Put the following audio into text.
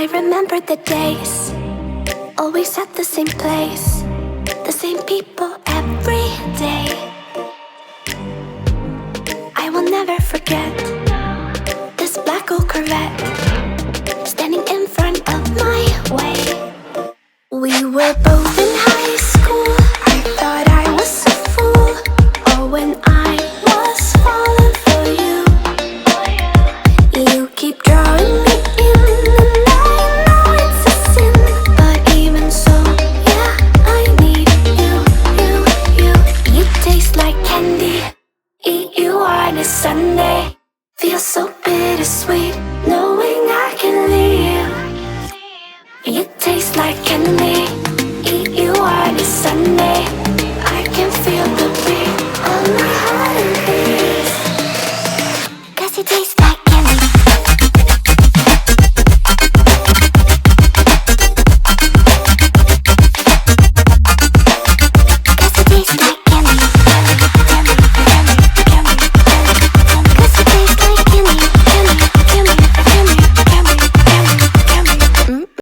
I remember the days, always at the same place, the same people every day. I will never forget this black old Corvette standing in front of my way. We were both in high school. I thought I was a fool. Oh, when I was falling for you. You keep drawing me in, and I know it's a sin, but even so, yeah, I need you, you, you. You taste like candy, eat you on a Sunday. Feels so bittersweet, knowing I can leave. You taste like candy, eat you on a Sunday. I can feel the beat on my heart and beats, 'cause you taste like candy.